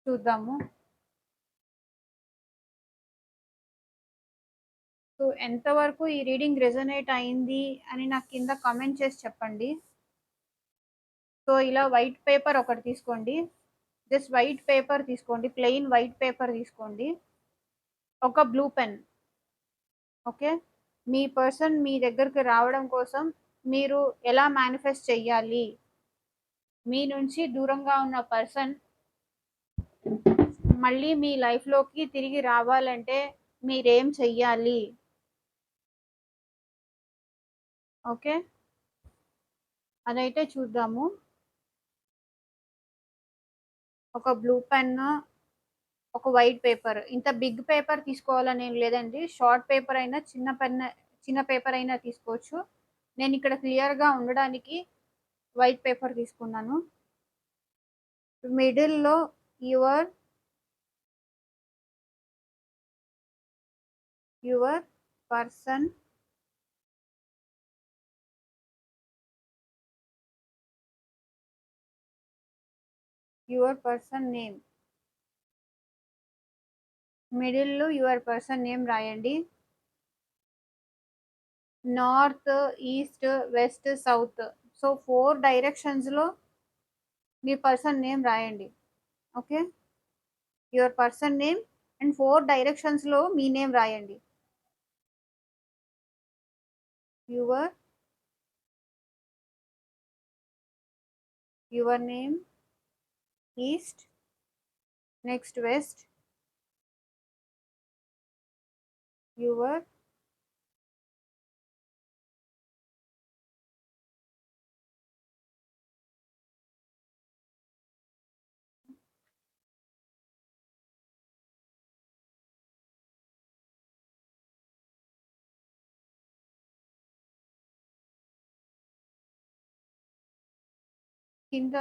చూద్దాము. సో, ఎంతవరకు ఈ రీడింగ్ రెజొనేట్ అయింది అని నాకు కింద కామెంట్ చేసి చెప్పండి. సో, ఇలా వైట్ పేపర్ ఒకటి తీసుకోండి. జస్ట్ వైట్ పేపర్ తీసుకోండి. ప్లెయిన్ వైట్ పేపర్ తీసుకోండి. ఒక బ్లూ పెన్. ఓకే. మీ పర్సన్ మీ దగ్గరికి రావడం కోసం మీరు ఎలా మేనిఫెస్ట్ చెయ్యాలి? మీ నుంచి దూరంగా ఉన్న పర్సన్ మళ్ళీ మీ లైఫ్‌లోకి తిరిగి రావాలంటే మీరేం చెయ్యాలి? ఓకే. అదైతే చూద్దాము. ఒక బ్లూ పెన్ను, ఒక వైట్ పేపర్. ఇంత బిగ్ పేపర్ తీసుకోవాలని ఏం లేదండి. షార్ట్ పేపర్ అయినా, చిన్న పేపర్ అయినా తీసుకోవచ్చు. నేనిక్కడ క్లియర్‌గా ఉండడానికి వైట్ పేపర్ తీసుకున్నాను. మిడిల్‌లో యువర్ యువర్ పర్సన్ నేమ్. మిడిల్‌లో యువర్ పర్సన్ నేమ్ రాయండి. North, east, west, south. So, 4 డైరెక్షన్స్‌లో మీ పర్సన్ నేమ్ రాయండి. Okay. Your person name and 4 డైరెక్షన్స్‌లో మీ నేమ్ రాయండి. Your name, east, next west, your కింద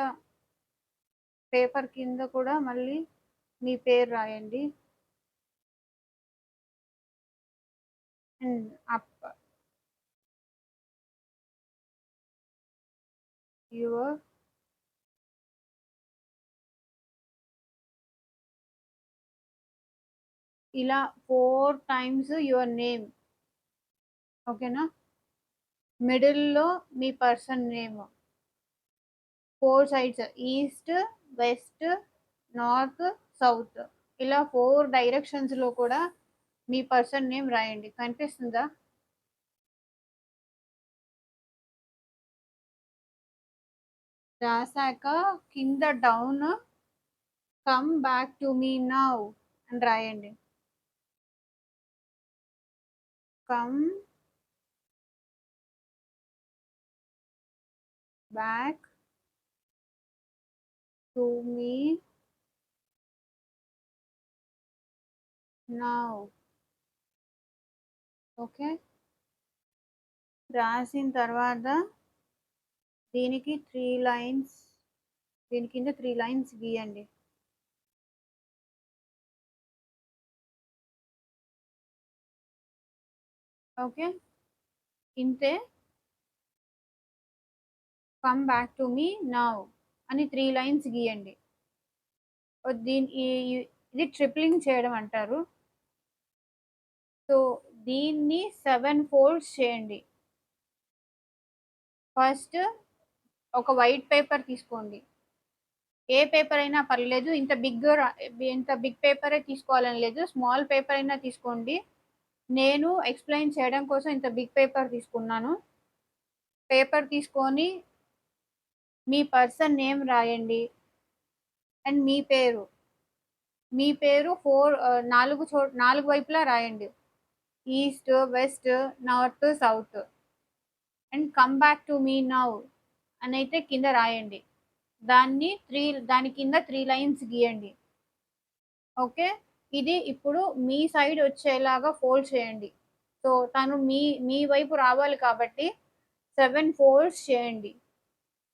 పేపర్ కింద కూడా మళ్ళీ మీ పేరు రాయండి. అండ్ అప్ యువర్ ఇలా 4 టైమ్స్ యువర్ నేమ్. ఓకేనా? మిడిల్‌లో మీ person name. 4 sides east, west, north, south. ఇలా 4 డైరెక్షన్స్‌లో కూడా మీ పర్సన్ నేమ్ రాయండి. కనిపిస్తుందా? రాసాక కింద డౌన్ కమ్ బ్యాక్ టు మీ నౌ అని రాయండి. కమ్ బ్యాక్ టు మీ నౌ. ఓకే. రాసిన తర్వాత దీనికి 3 లైన్స్, దీని కింద 3 లైన్స్ గీయండి. ఓకే. ఇంతే. కమ్ బ్యాక్ టు మీ నౌ అని 3 లైన్స్ గీయండి. ఇది ట్రిప్లింగ్ చేయడం అంటారు. సో, దీన్ని 7 ఫోల్డ్స్ చేయండి. ఫస్ట్ ఒక వైట్ పేపర్ తీసుకోండి. ఏ పేపర్ అయినా పర్లేదు. ఇంత బిగ్ పేపరే తీసుకోవాలని లేదు. స్మాల్ పేపర్ అయినా తీసుకోండి. నేను ఎక్స్‌ప్లెయిన్ చేయడం కోసం ఇంత బిగ్ పేపర్ తీసుకున్నాను. పేపర్ తీసుకొని మీ పర్సన్ నేమ్ రాయండి. అండ్ మీ పేరు. మీ పేరు 4 వైపులా రాయండి. East, west, north, south. And come back to మీ నౌ అనైతే కింద రాయండి. దాని కింద 3 లైన్స్ గీయండి. ఓకే. ఇది ఇప్పుడు మీ సైడ్ వచ్చేలాగా ఫోల్డ్ చేయండి. సో, తను మీ వైపు రావాలి కాబట్టి 7 ఫోల్డ్స్ చేయండి.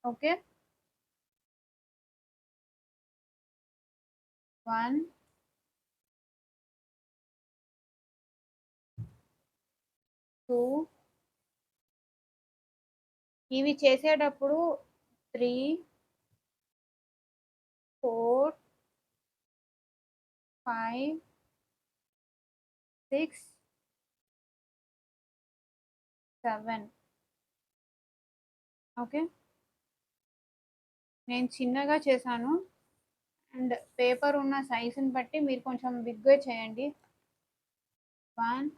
ఓకే. 1, 2 ఇవి చేసేటప్పుడు 3 4, 5, 6, 7. ఓకే. నేను చిన్నగా చేశాను. అండ్ పేపర్ ఉన్న సైజుని బట్టి మీరు కొంచెం బిగ్‌గా చేయండి. 1,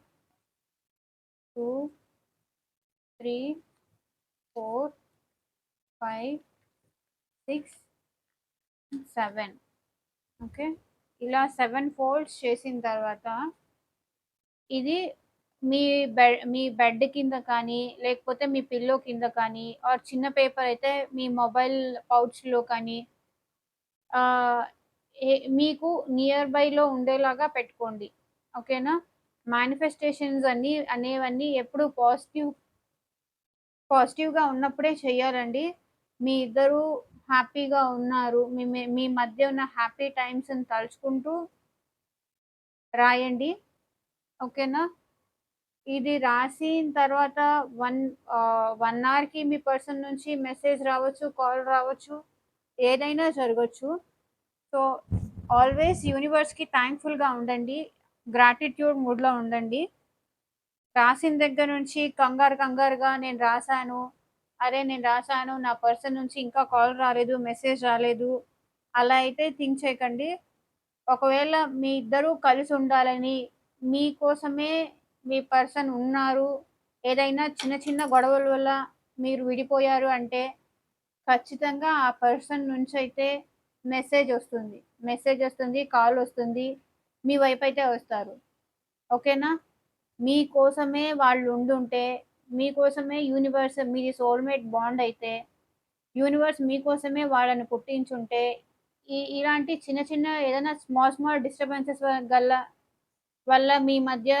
2, 3, 4, 5, 6, 7. ఓకే. ఇలా 7 ఫోల్డ్స్ చేసిన తర్వాత ఇది మీ బెడ్ కింద కానీ, లేకపోతే మీ పిల్లో కింద కానీ ఆర్ చిన్న పేపర్ అయితే మీ మొబైల్ పౌచ్‌లో కానీ ఆహ్, మీకు నియర్ బైలో ఉండేలాగా పెట్టుకోండి. ఓకేనా? మేనిఫెస్టేషన్స్ అనేవన్నీ ఎప్పుడు పాజిటివ్‌గా ఉన్నప్పుడే చేయాలండి. మీ ఇద్దరు హ్యాపీగా ఉన్నారు. మీ మధ్య ఉన్న హ్యాపీ టైమ్స్‌ని తలుచుకుంటూ రాయండి. ఓకేనా? ఇది రాసిన తర్వాత 1 అవర్‌కి మీ పర్సన్ నుంచి మెసేజ్ రావచ్చు, కాల్ రావచ్చు. ఏదైనా జరగొచ్చు. సో, ఆల్వేస్ యూనివర్స్‌కి థాంక్‌ఫుల్‌గా ఉండండి. గ్రాటిట్యూడ్ మూడ్‌లో ఉండండి. రాసిన దగ్గర నుంచి కంగారుగా నేను రాసాను. అరే! నేను రాసాను. నా పర్సన్ నుంచి ఇంకా కాల్ రాలేదు, మెసేజ్ రాలేదు. అలా అయితే థింక్ చేయకండి. ఒకవేళ మీ ఇద్దరూ కలిసుండాలని, మీకోసమే మీ పర్సన్ ఉన్నారు. ఏదైనా చిన్న చిన్న గొడవల వల్ల మీరు విడిపోయారు అంటే, ఖచ్చితంగా ఆ పర్సన్ నుంచయితే మెసేజొస్తుంది. మెసేజొస్తుంది, కాలొస్తుంది. మీ వైపయితే వస్తారు. ఓకేనా? మీకోసమే వాళ్ళుండుంటే, మీకోసమే యూనివర్స్ మీది సోల్‌మేట్ బాండయితే, యూనివర్స్ మీకోసమే వాళ్ళని పుట్టించుంటే, ఇలాంటి చిన్న చిన్న ఏదైనా స్మాల్ డిస్టర్బెన్సెస్ వల్ల మీ మధ్య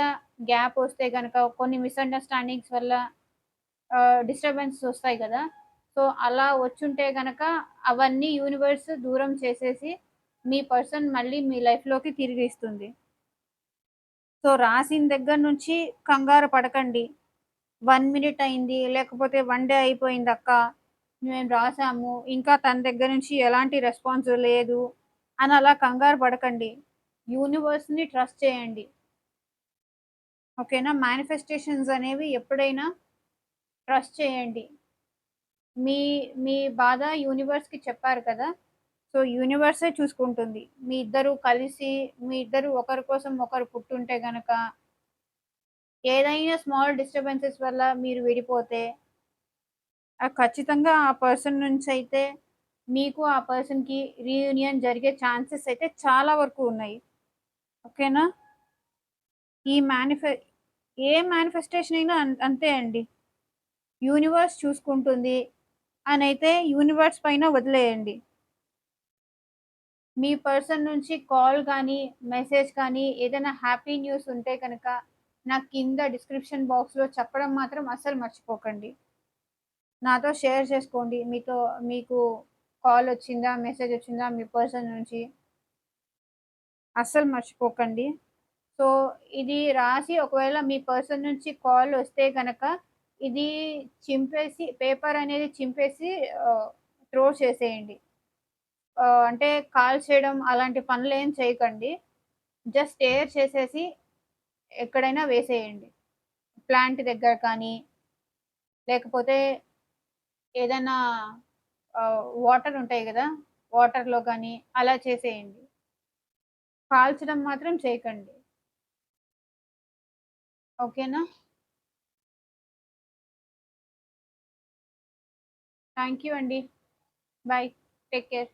గ్యాపొస్తే గనక కొన్ని మిస్‌అండర్‌స్టాండింగ్స్ వల్ల డిస్టర్బెన్సెస్ ఒస్తాయి గదా! సో, అలా వచ్చుంటే గనక అవన్నీ యూనివర్స్ దూరం చేసేసి, మీ పర్సన్ మళ్ళీ మీ లైఫ్‌లోకి తిరిగిస్తుంది. సో, రాసిన దగ్గర నుంచి కంగారు పడకండి. 1 మినిట్ అయింది, లేకపోతే 1 డే అయిపోయిందక్క. మేము రాసాము. ఇంకా తన దగ్గర నుంచి ఎలాంటి రెస్పాన్స్ లేదు అని అలా కంగారు పడకండి. యూనివర్స్‌ని ట్రస్ట్ చేయండి. ఓకేనా? మేనిఫెస్టేషన్స్ అనేవి ఎప్పుడైనా ట్రస్ట్ చేయండి. మీ మీ బాధ యూనివర్స్‌కి చెప్పారు కదా! సో, యూనివర్సే చూసుకుంటుంది. మీ ఇద్దరు ఒకరి కోసం ఒకరు పుట్టుంటే గనక ఏదైనా స్మాల్ డిస్టర్బెన్సెస్ వల్ల మీరు విడిపోతే ఖచ్చితంగా ఆ పర్సన్ నుంచయితే మీకు ఆ పర్సన్‌కి రీయూనియన్ జరిగే ఛాన్సెస్ అయితే చాలా వరకు ఉన్నాయి. ఓకేనా? ఈ మేనిఫె ఏ మేనిఫెస్టేషన్ అయినా అంతే అండి. యూనివర్స్ చూసుకుంటుంది అనైతే యూనివర్స్ పైన వదిలేయండి. మీ పర్సన్ నుంచి కాల్ గానీ, మెసేజ్ కానీ ఏదైనా హ్యాపీ న్యూస్ ఉంటే గనక నాకు కింద డిస్క్రిప్షన్ బాక్స్‌లో చెప్పడం మాత్రం అస్సలు మర్చిపోకండి. నాతో షేర్ చేసుకోండి. మీకు కాలొచ్చిందా? మెసేజొచ్చిందా మీ పర్సన్ నుంచి? అస్సలు మర్చిపోకండి. సో, ఇది రాసి ఒకవేళ మీ పర్సన్ నుంచి కాలొస్తే గనక ఇది పేపర్ అనేది చింపేసి త్రో చేసేయండి. అంటే కాల్చేయడం అలాంటి పనులేం చేయకండి. జస్ట్ స్టేర్ చేసేసి ఎక్కడైనా వేసేయండి. ప్లాంట్ దగ్గర కానీ, లేకపోతే ఏదైనా వాటర్ ఉంటాయి గదా! వాటర్‌లో గానీ అలా చేసేయండి. కాల్చడం మాత్రం చేయకండి. ఓకేనా? థాంక్ యూ అండి. బై. Take care.